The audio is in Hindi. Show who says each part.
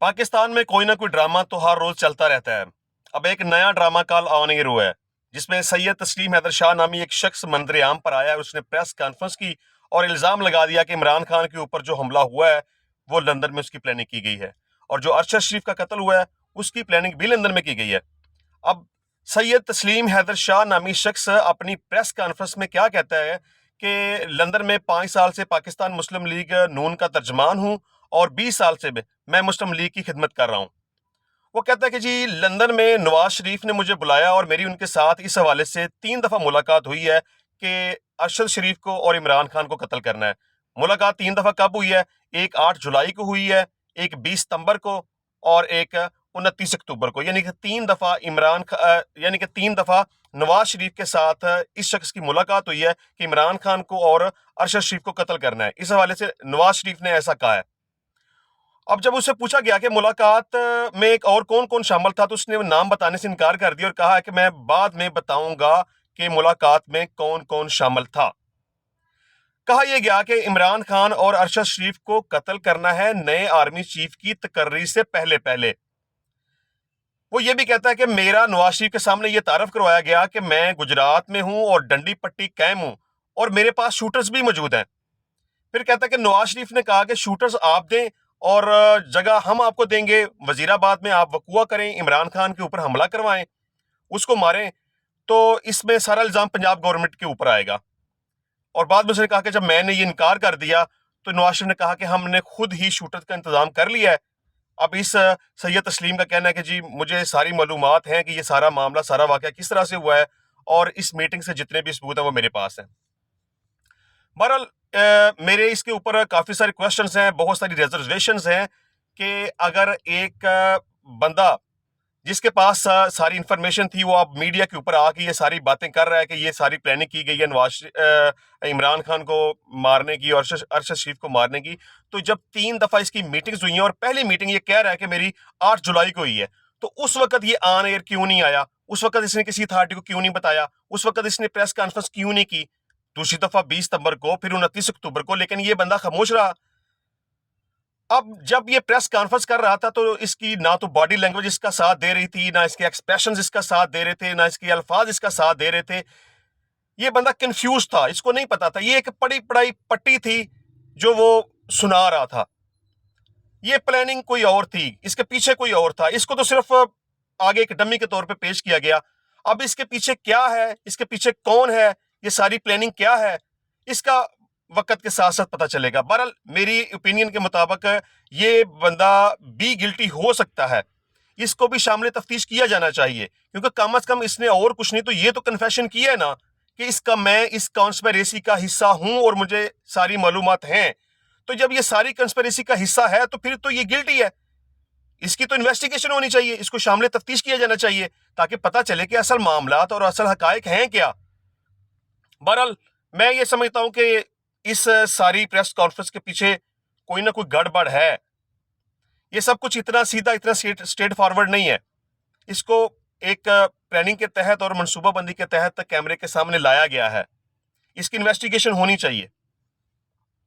Speaker 1: पाकिस्तान में कोई ना कोई ड्रामा तो हर रोज चलता रहता है। अब एक नया ड्रामा कल ऑन एयर हुआ है, जिसमें सैयद तस्लीम हैदर शाह नामी एक शख्स मंजर आम पर आया और उसने प्रेस कॉन्फ्रेंस की और इल्जाम लगा दिया कि इमरान खान के ऊपर जो हमला हुआ है वो लंदन में उसकी प्लानिंग की गई है, और जो अरशद शरीफ का कत्ल हुआ है उसकी प्लानिंग भी लंदन में की गई है। अब सैयद तस्लीम हैदर शाह नामी शख्स अपनी प्रेस कॉन्फ्रेंस में क्या कहता है कि लंदन में 5 साल से पाकिस्तान मुस्लिम लीग नून का तर्जमान हूं और 20 साल से मैं मुस्लिम लीग की खिदमत कर रहा हूं। वो कहता है कि जी, लंदन में नवाज शरीफ ने मुझे बुलाया और मेरी उनके साथ इस हवाले से 3 दफा मुलाकात हुई है कि अरशद शरीफ को और इमरान खान को कत्ल करना है। मुलाकात 3 दफा कब हुई है? एक 8 जुलाई को हुई है, एक 20 सितंबर को, और एक 29 अक्टूबर को। यानी कि 3 दफा यानी कि 3 दफा नवाज शरीफ के साथ इस शख्स की मुलाकात हुई है कि इमरान खान को और अरशद शरीफ को कत्ल करना है। इस हवाले से नवाज शरीफ ने ऐसा कहा है। अब जब उससे पूछा गया कि मुलाकात में एक और कौन कौन शामिल था, तो उसने नाम बताने से इनकार कर दिया और कहा है कि मैं बाद में बताऊंगा कि मुलाकात में कौन कौन शामिल था। कहा यह गया कि इमरान खान और अरशद शरीफ को कत्ल करना है नए आर्मी चीफ की तकर्री से पहले पहले। वो ये भी कहता है कि मेरा नवाज शरीफ के सामने ये तारफ करवाया गया कि मैं गुजरात में हूं और डंडी पट्टी कैम हूं और मेरे पास शूटर्स भी मौजूद हैं। फिर कहता है कि नवाज शरीफ ने कहा कि शूटर्स आप दें और जगह हम आपको देंगे, वजीराबाद में आप वकूआ करें, इमरान खान के ऊपर हमला करवाएं, उसको मारें, तो इसमें सारा इल्जाम पंजाब गवर्नमेंट के ऊपर आएगा। और बाद में उसने कहा कि जब मैंने ये इनकार कर दिया तो नवाज शरीफ ने कहा कि हमने खुद ही शूटर का इंतजाम कर लिया है। अब इस सैयद तस्लीम का कहना है कि जी, मुझे सारी मालूमात हैं कि ये सारा मामला, सारा वाकया किस तरह से हुआ है, और इस मीटिंग से जितने भी सबूत हैं वो मेरे पास हैं। बहरहाल मेरे इसके ऊपर काफ़ी सारे क्वेश्चंस हैं, बहुत सारी रिजर्वेशंस हैं कि अगर एक बंदा जिसके पास सारी इंफॉर्मेशन थी, वो अब मीडिया के ऊपर आके ये सारी बातें कर रहा है कि ये सारी प्लानिंग की गई है इमरान खान को मारने की और अरशद शरीफ को मारने की, तो जब 3 दफा इसकी मीटिंग्स हुई हैं और पहली मीटिंग ये कह रहा है कि मेरी 8 जुलाई को हुई है, तो उस वक्त ये ऑन एयर क्यों नहीं आया? उस वक्त इसने किसी अथॉरिटी को क्यों नहीं बताया? उस वक्त इसने प्रेस कॉन्फ्रेंस क्यों नहीं की? दूसरी दफा 20 सितंबर को, फिर 29 अक्टूबर को, लेकिन ये बंदा खामोश रहा। अब जब ये प्रेस कॉन्फ्रेंस कर रहा था तो इसकी ना तो बॉडी लैंग्वेज इसका साथ दे रही थी, ना इसके एक्सप्रेशंस इसका साथ दे रहे थे, ना इसके अल्फाज इसका साथ दे रहे थे। ये बंदा कंफ्यूज था, इसको नहीं पता था। ये एक पड़ी पढ़ाई पट्टी थी जो वो सुना रहा था। ये प्लानिंग कोई और थी, इसके पीछे कोई और था। इसको तो सिर्फ आगे एक डमी के तौर पे पेश किया गया। अब इसके पीछे क्या है, इसके पीछे कौन है, ये सारी प्लानिंग क्या है, इसका वक्त के साथ साथ पता चलेगा। बहरहाल मेरी ओपिनियन के मुताबिक ये बंदा भी गिल्टी हो सकता है, इसको भी शामिल तफ्तीश किया जाना चाहिए, क्योंकि कम अज कम इसने और कुछ नहीं तो ये तो कन्फेशन किया है ना कि मैं इस कॉन्स्पिरेसी का हिस्सा हूं और मुझे सारी मालूमात हैं। तो जब ये सारी कंस्पिरेसी का हिस्सा है तो फिर तो ये गिल्टी है। इसकी तो इन्वेस्टिगेशन होनी चाहिए, इसको शामिल तफ्तीश किया जाना चाहिए, ताकि पता चले कि असल मामलात और असल हकायक हैं क्या। बहरहाल मैं ये समझता हूं कि इस सारी प्रेस कॉन्फ्रेंस के पीछे कोई ना कोई गड़बड़ है। ये सब कुछ इतना सीधा, इतना स्ट्रेट फॉरवर्ड नहीं है। इसको एक प्लानिंग के तहत और मनसूबाबंदी के तहत कैमरे के सामने लाया गया है। इसकी इन्वेस्टिगेशन होनी चाहिए।